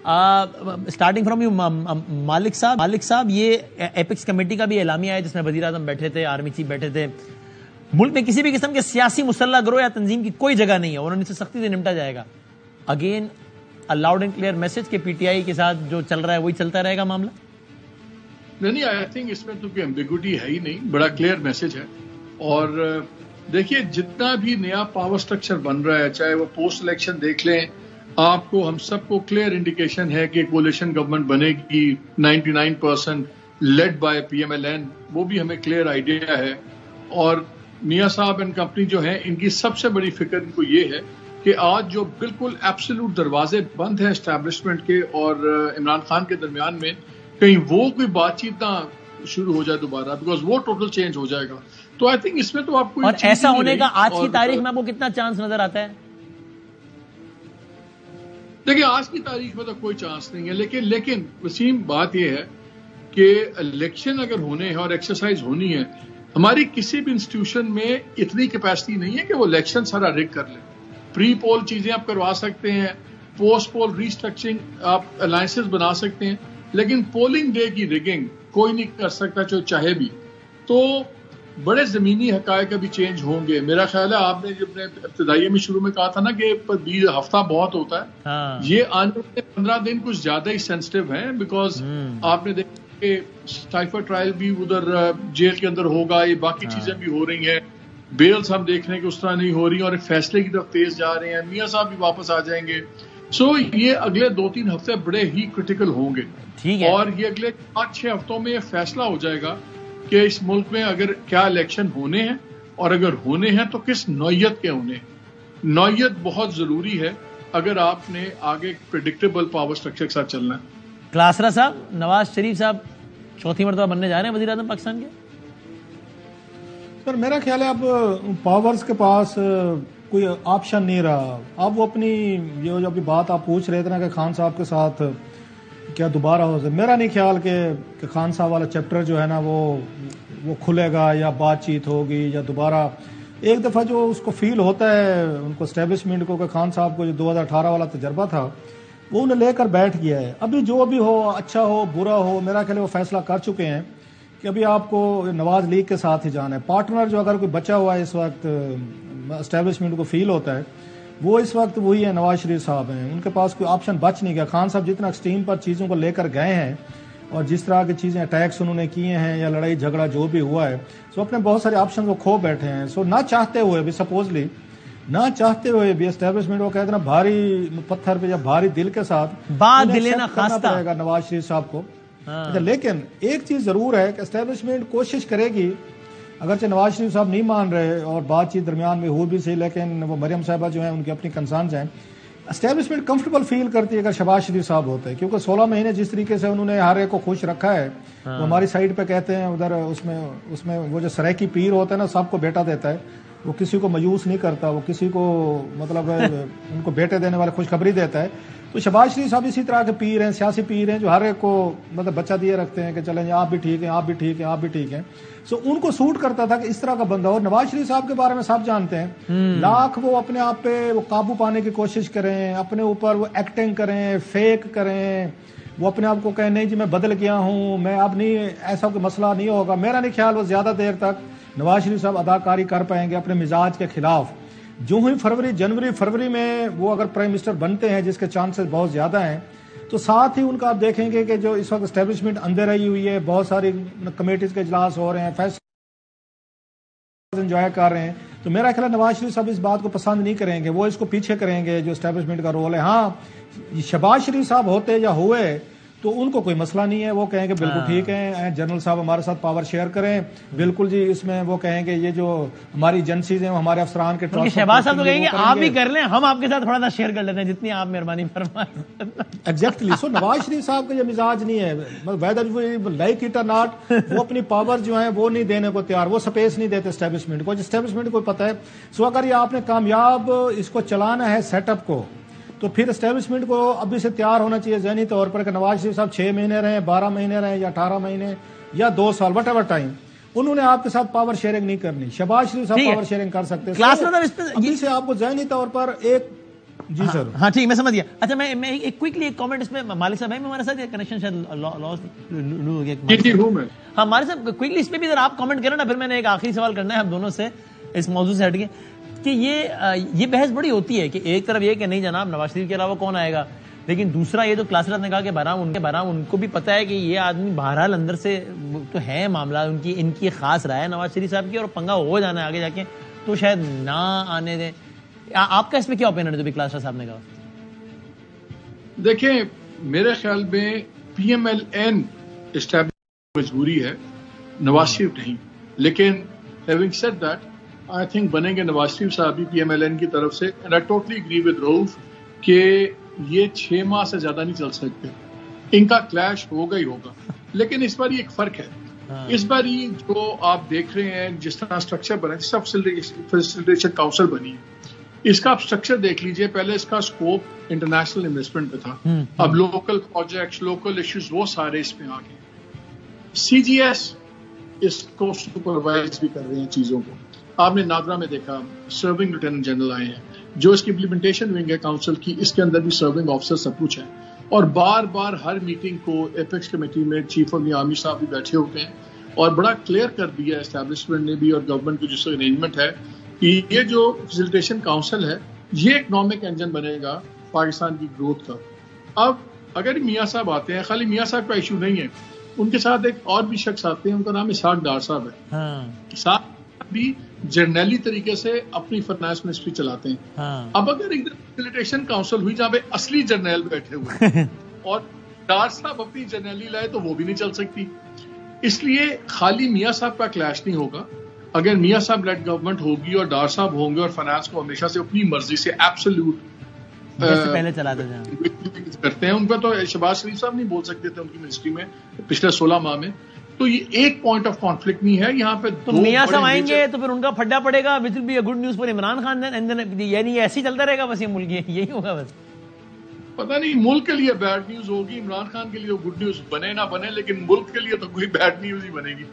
Starting from you مالک صاحب، یہ apex committee کا بھی اعلامیہ ہے جس میں وزیر اعظم بیٹھے تھے، آرمی چیف بیٹھے تھے. ملک میں کسی بھی قسم کے سیاسی مسلح گروہ یا تنظیم کی کوئی جگہ نہیں ہے، انہوں نے اسے سختی سے نمٹا جائے گا. Again loud and clear message کہ پی ٹی آئی کے ساتھ جو چل رہا ہے وہی چلتا رہے گا معاملہ. نہیں، آئی تھنک اس میں تو کوئی ایمبیگوٹی ہے ہی نہیں، بڑا کلیئر میسج ہے. اور دیکھیے جتنا بھی نیا پاور سٹرکچر بن رہا ہے، چاہے وہ پوسٹ الیکشن دیکھ لیں، آپ کو ہم سب کو کلیئر انڈیکیشن ہے کہ کولیشن گورنمنٹ بنے گی 99% lead by P M L N, وہ بھی ہمیں کلیئر آئیڈیا ہے. اور میاں صاحب اینڈ کمپنی جو ہیں، ان کی سب سے بڑی فکر ان کو یہ ہے کہ آج جو بالکل ایبسولوٹ دروازے بند ہیں اسٹیبلشمنٹ کے اور عمران خان کے درمیان میں، کہیں وہ کوئی بات چیت نہ شروع ہو جائے دوبارہ، بیکاز وہ ٹوٹل چینج ہو جائے گا. تو آئی تھنک اس میں تو آپ کو اور ایسا ہونے کا آج کی تاریخ میں آپ کو کتنا چانس نظر آتا ہے؟ دیکھیں آج کی تاریخ میں تو کوئی چانس نہیں ہے، لیکن وسیم بات یہ ہے کہ الیکشن اگر ہونے ہیں اور ایکسرسائز ہونی ہے، ہماری کسی بھی انسٹیٹیوشن میں اتنی کیپیسٹی نہیں ہے کہ وہ الیکشن سارا ریگ کر لیں. پری پول چیزیں آپ کروا سکتے ہیں، پوسٹ پول ریسٹرکچرنگ آپ الائنسز بنا سکتے ہیں، لیکن پولنگ ڈے کی ریگنگ کوئی نہیں کر سکتا چاہے بھی. تو بڑے زمینی حقائق ابھی چینج ہوں گے. میرا خیال ہے آپ نے جب ابتدائی میں شروع میں کہا تھا نا کہ 20 ہفتہ بہت ہوتا ہے، یہ آنے والے 15 دن کچھ زیادہ ہی سینسٹیو ہیں، بیکاز آپ نے دیکھا کہ سائفر ٹرائل بھی ادھر جیل کے اندر ہوگا، یہ باقی چیزیں بھی ہو رہی ہیں، بیلز ہم دیکھ رہے ہیں کہ اس طرح نہیں ہو رہی اور ایک فیصلے کی طرف تیز جا رہے ہیں. میاں صاحب بھی واپس آ جائیں گے. سو یہ اگلے 2-3 ہفتے بڑے ہی کرٹیکل ہوں گے، اور یہ اگلے 5-6 ہفتوں میں یہ فیصلہ ہو جائے گا کہ اس ملک میں اگر کیا الیکشن ہونے ہیں، اور اگر ہونے ہیں تو کس نوعیت کے ہونے ہیں. نوعیت بہت ضروری ہے اگر آپ نے آگے پریڈکٹیبل پاور سٹرکچر کے ساتھ چلنا ہے. کلاسرا صاحب، نواز شریف صاحب چوتھی مرتبہ بننے جا رہے ہیں وزیر اعظم پاکستان کے. سر میرا خیال ہے اب پاورز کے پاس کوئی آپشن نہیں رہا. اب وہ اپنی جو ابھی بات آپ پوچھ رہے تھے نا کہ خان صاحب کے ساتھ کیا دوبارہ ہو سکتا، میرا نہیں خیال کہ خان صاحب والا چیپٹر جو ہے نا وہ کھلے گا یا بات چیت ہوگی یا دوبارہ. ایک دفعہ جو اس کو فیل ہوتا ہے ان کو اسٹیبلشمنٹ کو کہ خان صاحب کو جو 2018 والا تجربہ تھا وہ انہیں لے کر بیٹھ گیا ہے. ابھی جو بھی ہو، اچھا ہو برا ہو، میرا خیال ہے وہ فیصلہ کر چکے ہیں کہ ابھی آپ کو نواز لیگ کے ساتھ ہی جانا ہے. پارٹنر جو اگر کوئی بچا ہوا ہے اس وقت اسٹیبلشمنٹ کو فیل ہوتا ہے، وہ اس وقت وہی ہے نواز شریف صاحب ہیں. ان کے پاس کوئی آپشن بچ نہیں گیا. خان صاحب جتنا ایکسٹریم پر چیزوں کو لے کر گئے ہیں اور جس طرح کی چیزیں اٹیکس انہوں نے کیے ہیں یا لڑائی جھگڑا جو بھی ہوا ہے، سو اپنے بہت سارے آپشن وہ کھو بیٹھے ہیں. سو نہ چاہتے ہوئے بھی سپوزلی نہ چاہتے ہوئے بھی اسٹیبلشمنٹ وہ کہتے ہیں نا بھاری پتھر پہ یا بھاری دل کے ساتھ کرنا پڑے گا نواز شریف صاحب کو. لیکن ایک چیز ضرور ہے کہ اسٹیبلشمنٹ کوشش کرے گی، اگرچہ نواز شریف صاحب نہیں مان رہے اور بات چیت درمیان میں ہو بھی صحیح، لیکن وہ مریم صاحبہ جو ہیں ان کی اپنی کنسرنز ہیں. اسٹیبلشمنٹ کمفرٹیبل فیل کرتی ہے اگر شہباز شریف صاحب ہوتے، کیونکہ 16 مہینے جس طریقے سے انہوں نے ہر ایک کو خوش رکھا ہے. وہ ہماری سائڈ پہ کہتے ہیں ادھر اس میں وہ جو سریکی پیر ہوتا ہے نا، سب کو بیٹا دیتا ہے، وہ کسی کو مایوس نہیں کرتا، وہ کسی کو مطلب ان کو بیٹے دینے والے خوشخبری دیتا ہے. تو شہباز شریف صاحب اسی طرح کے پیر ہیں، سیاسی پیر ہیں، جو ہر ایک کو مطلب بچہ دیے رکھتے ہیں کہ چلیں جی آپ بھی ٹھیک ہیں، آپ بھی ٹھیک ہیں، آپ بھی ٹھیک ہیں. سو ان کو سوٹ کرتا تھا کہ اس طرح کا بندہ ہو. نواز شریف صاحب کے بارے میں سب جانتے ہیں، لاکھ وہ اپنے آپ پہ وہ قابو پانے کی کوشش کریں، اپنے اوپر وہ ایکٹنگ کریں، فیک کریں، وہ اپنے آپ کو کہیں نہیں جی میں بدل گیا ہوں، میں اب نہیں، ایسا کوئی مسئلہ نہیں ہوگا. میرا نہیں خیال وہ زیادہ دیر تک نواز شریف صاحب اداکاری کر پائیں گے اپنے مزاج کے خلاف. جو ہی جنوری میں وہ اگر پرائم منسٹر بنتے ہیں، جس کے چانسز بہت زیادہ ہیں، تو ساتھ ہی ان کا آپ دیکھیں گے کہ جو اس وقت اسٹیبلشمنٹ اندر رہی ہوئی ہے، بہت ساری کمیٹیز کے اجلاس ہو رہے ہیں، فیصلے انجوائے کر رہے ہیں. تو میرا خیال ہے نواز شریف صاحب اس بات کو پسند نہیں کریں گے، وہ اس کو پیچھے کریں گے جو اسٹیبلشمنٹ کا رول ہے. ہاں شہباز شریف صاحب ہوتے یا ہوئے تو ان کو کوئی مسئلہ نہیں ہے، وہ کہیں گے بالکل ٹھیک ہے، جنرل صاحب ہمارے ساتھ پاور شیئر کریں، بالکل جی اس میں وہ کہیں گے یہ جو ہماری ایجنسیز ہیں ہمارے افسران کے شہباز صاحب تو کہیں گے آپ بھی کر لیں، ہم آپ کے ساتھ تھوڑا سا شیئر کر لیتے ہیں جتنی آپ مہربانی فرمائیں. ایگزیکٹلی. سو نواز شریف صاحب کا یہ مزاج نہیں ہے، ویدر لائک اٹ اور ناٹ، وہ اپنی پاور جو ہے وہ نہیں دینے کو تیار، وہ سپیس نہیں دیتے اسٹیبلشمنٹ کو. اسٹیبلشمنٹ کو پتہ ہے. سو اگر یہ آپ نے کامیاب اس کو چلانا ہے سیٹ اپ کو، تو پھر اسٹیبلشمنٹ کو ابھی سے تیار ہونا چاہیے ذہنی طور پر کہ نواز شریف صاحب 6 مہینے رہیں، 12 مہینے رہیں یا 18 مہینے یا 2 سال، وٹ ایور ٹائم، انہوں نے آپ کے ساتھ پاور شیئرنگ نہیں کرنی. شہباز شریف صاحب پاور شیئرنگ کر سکتے ہیں. ابھی سے آپ کو ذہنی طور پر ایک جی سر ہاں ٹھیک میں سمجھ گیا. اچھا میں ایک کوئکلی ایک کامنٹ اس میں مالک صاحب ہے ہمارے ساتھ کنیکشن شاید لاس ہو گیا. ہاں مالک صاحب کوئکلی اس پہ بھی اگر آپ کامنٹ کریں نا, پھر میں نے ایک آخری سوال کرنا ہے آپ دونوں سے اس موضوع سے ہٹ کے کہ یہ بحث بڑی ہوتی ہے کہ ایک طرف یہ کہ نہیں جناب نواز شریف کے علاوہ کون آئے گا, لیکن دوسرا یہ جو کلاسرات نے کہا کہ بہرحال ان کو بھی پتا ہے کہ یہ آدمی بہرحال اندر سے تو ہے معاملہ ان کی خاص رائے ہے نواز شریف صاحب کی, اور پنگا ہو جانا ہے آگے جا کے تو شاید نہ آنے دیں. آپ کا اس میں کیا اوپینین ہے جو بھی کلاسرات صاحب نے کہا؟ دیکھیں میرے خیال میں P M L N establish مجبوری ہے, نواز شریف نہیں. لیکن having said that I think بنیں گے نواز شریف صاحب بھی پی ایم ایل این کی طرف سے, and I totally agree with Rauf کہ یہ 6 ماہ سے زیادہ نہیں چل سکتے, ان کا کلیش ہوگا ہی ہوگا. لیکن اس بار یہ ایک فرق ہے, اس بار یہ جو آپ دیکھ رہے ہیں جس طرح اسٹرکچر بنا, جس طرح فیسیلیٹیشن کاؤنسل بنی ہے, اس کا آپ اسٹرکچر دیکھ لیجئے. پہلے اس کا اسکوپ انٹرنیشنل انویسٹمنٹ پہ تھا, اب لوکل پروجیکٹس لوکل ایشوز وہ سارے اس میں آ گئے. سی جی ایس اس کو سپروائز بھی کر رہے ہیں چیزوں کو. آپ نے ناگرا میں دیکھا سرونگ لیفٹیننٹ جنرل آئے ہیں, جو اس کی امپلیمنٹیشن ونگ ہے کاؤنسل کی, اس کے اندر بھی سرونگ آفیسر سب کچھ ہے. اور بار بار ہر میٹنگ کو ایپیکس کمیٹی میں چیف آف دی آرمی صاحب بھی بیٹھے ہوتے ہیں, اور بڑا کلیئر کر دیا اسٹیبلشمنٹ نے بھی اور گورنمنٹ کی جس ارینجمنٹ ہے کہ یہ جو فیسیلیٹیشن کاؤنسل ہے یہ اکنامک انجن بنے گا پاکستان کی گروتھ کا. اب اگر میاں صاحب آتے ہیں, خالی میاں صاحب کا ایشو نہیں ہے, ان کے ساتھ ایک اور بھی شخص آتے ہیں, ان کا نام اسحاق ڈار صاحب ہے. اسحاق بھی جرنیلی طریقے سے اپنی فائنانس منسٹری چلاتے ہیں. اب اگر ایک فیسیلیٹیشن کاؤنسل ہوئی جہاں پہ اصلی جرنیل بیٹھے ہوئے اور ڈار صاحب اپنی جرنیلی لائے تو وہ بھی نہیں چل سکتی. اس لیے خالی میاں صاحب کا کلیش نہیں ہوگا. اگر میاں صاحب لیڈ گورنمنٹ ہوگی اور ڈار صاحب ہوں گے اور فائنانس کو ہمیشہ سے اپنی مرضی سے ایبسولوٹ پہلے چلاتے کرتے ہیں, ان پہ تو شہباز شریف صاحب نہیں بول سکتے تھے ان کی منسٹری میں پچھلے 16 ماہ میں. تو یہ ایک پوائنٹ آف کانفلکٹ نہیں ہے یہاں پہ. تو میاں صاحب آئیں گے تو پھر ان کا پھڈا پڑے گا, which will be a good news for Imran Khan, یعنی ایسے ہی چلتا رہے گا بس, یہ ملک یہی ہوگا بس. پتہ نہیں ملک کے لیے بیڈ نیوز ہوگی, عمران خان کے لیے گڈ نیوز بنے نہ بنے, لیکن ملک کے لیے تو کوئی بیڈ نیوز ہی بنے گی.